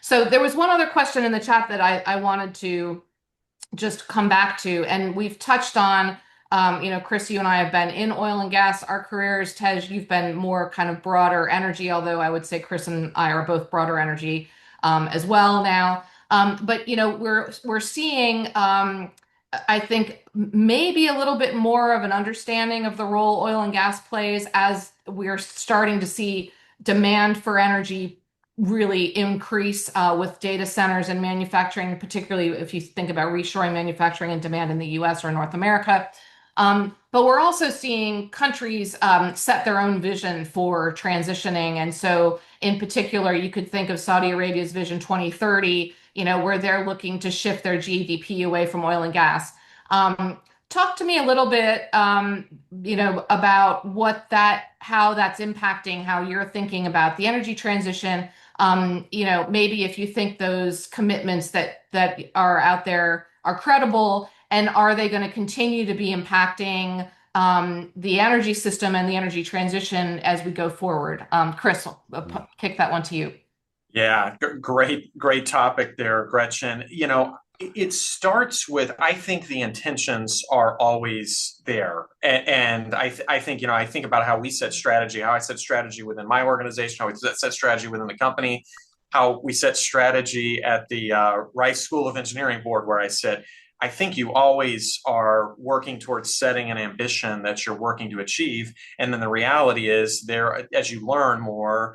So there was one other question in the chat that I wanted to just come back to, and we've touched on, Chris, you and I have been in oil and gas our careers. Tej, you've been more kind of broader energy, although I would say Chris and I are both broader energy as well now. But we're seeing, I think, maybe a little bit more of an understanding of the role oil and gas plays as we're starting to see demand for energy really increase with data centers and manufacturing, particularly if you think about reshoring manufacturing and demand in the US or North America. But we're also seeing countries set their own vision for transitioning. And so, in particular, you could think of Saudi Arabia's Vision 2030, where they're looking to shift their GDP away from oil and gas. Talk to me a little bit, about how that's impacting how you're thinking about the energy transition. Maybe if you think those commitments that are out there are credible, and are they going to continue to be impacting the energy system and the energy transition as we go forward? Chris, I'll kick that one to you. Yeah, great topic there, Gretchen. It starts with, I think the intentions are always there. And I think, I think about how we set strategy, how I set strategy within my organization, how we set strategy within the company, how we set strategy at the Rice School of Engineering board where I sit. I think you always are working towards setting an ambition that you're working to achieve. And then the reality is there, as you learn more,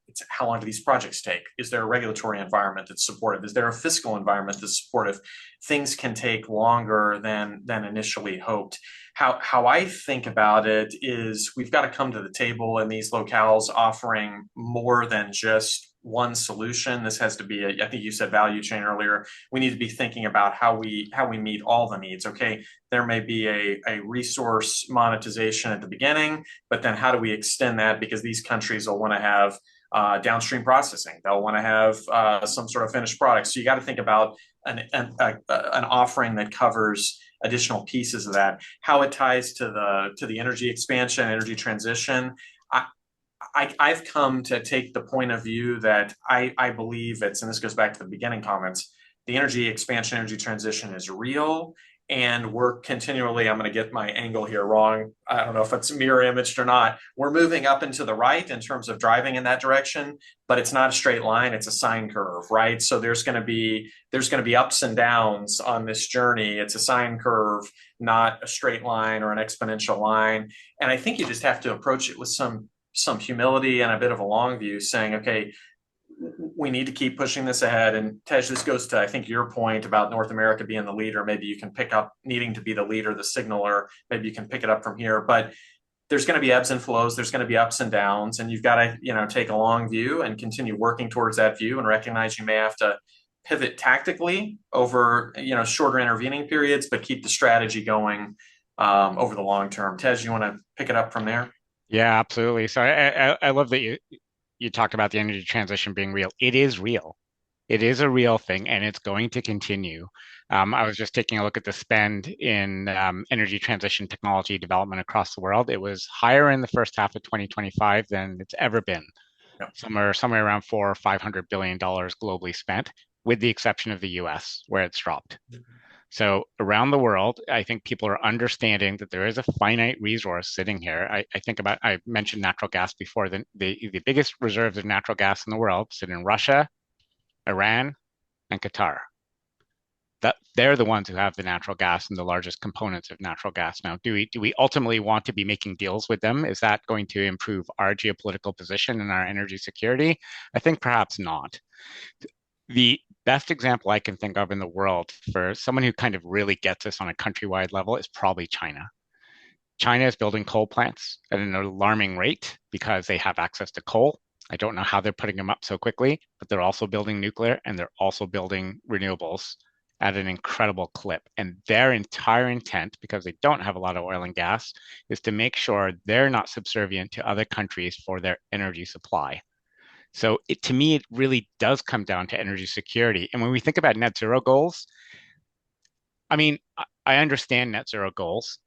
it's how long do these projects take? Is there a regulatory environment that's supportive? Is there a fiscal environment that's supportive? Things can take longer than initially hoped. How I think about it is we've got to come to the table in these locales offering more than just one solution. This has to be I think you said value chain earlier. We need to be thinking about how we meet all the needs. Okay, there may be a resource monetization at the beginning, but then how do we extend that? Because these countries will want to have downstream processing. They'll want to have some sort of finished product. So you got to think about an offering that covers additional pieces of that. How it ties to the energy expansion, energy transition. I've come to take the point of view that I believe and this goes back to the beginning comments, the energy expansion, energy transition is real. And we're continually, I'm going to get my angle here wrong. I don't know if it's mirror imaged or not. We're moving up and to the right in terms of driving in that direction, but it's not a straight line. It's a sine curve, right? So there's going to be ups and downs on this journey. It's a sine curve, not a straight line or an exponential line. And I think you just have to approach it with some humility and a bit of a long view, saying, okay, we need to keep pushing this ahead. And Tej, this goes to, I think, your point about North America being the leader. Maybe you can pick up needing to be the leader, the signaler. Maybe you can pick it up from here. But there's going to be ebbs and flows. There's going to be ups and downs. And you've got to, take a long view and continue working towards that view and recognize you may have to pivot tactically over, shorter intervening periods, but keep the strategy going over the long term. Tej, you want to pick it up from there? Yeah, absolutely. So I love that you talked about the energy transition being real. It is real. It is a real thing, and it's going to continue. I was just taking a look at the spend in energy transition technology development across the world. It was higher in the first half of 2025 than it's ever been. Yeah. Somewhere around $400 or $500 globally spent, with the exception of the US, where it's dropped. So around the world, I think people are understanding that there is a finite resource sitting here. I mentioned natural gas before. The biggest reserves of natural gas in the world sit in Russia, Iran, and Qatar. That they're the ones who have the natural gas and the largest components of natural gas. Now, do we ultimately want to be making deals with them? Is that going to improve our geopolitical position and our energy security? I think perhaps not. The best example I can think of in the world for someone who kind of really gets this on a countrywide level is probably China. China is building coal plants at an alarming rate because they have access to coal. I don't know how they're putting them up so quickly, but they're also building nuclear and they're also building renewables at an incredible clip. And their entire intent, because they don't have a lot of oil and gas, is to make sure they're not subservient to other countries for their energy supply. So to me, it really does come down to energy security. And when we think about net zero goals, I mean, I understand net zero goals,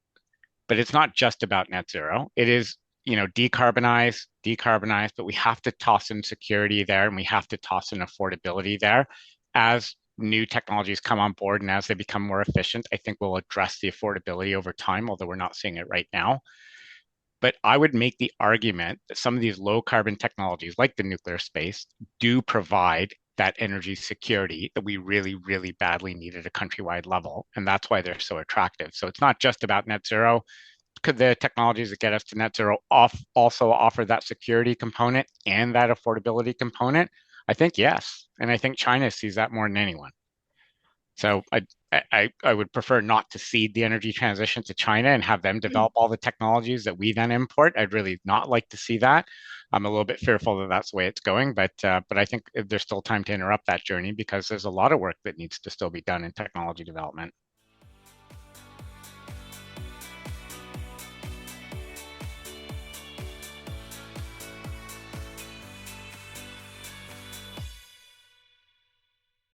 but it's not just about net zero. It is decarbonize, but we have to toss in security there, and we have to toss in affordability there. As new technologies come on board and as they become more efficient, I think we'll address the affordability over time, although we're not seeing it right now. But I would make the argument that some of these low carbon technologies, like the nuclear space, do provide that energy security that we really, really badly need at a countrywide level. And that's why they're so attractive. So it's not just about net zero. Could the technologies that get us to net zero also offer that security component and that affordability component? I think yes. And I think China sees that more than anyone. So I would prefer not to cede the energy transition to China and have them develop all the technologies that we then import. I'd really not like to see that. I'm a little bit fearful that that's the way it's going, but I think there's still time to interrupt that journey because there's a lot of work that needs to still be done in technology development.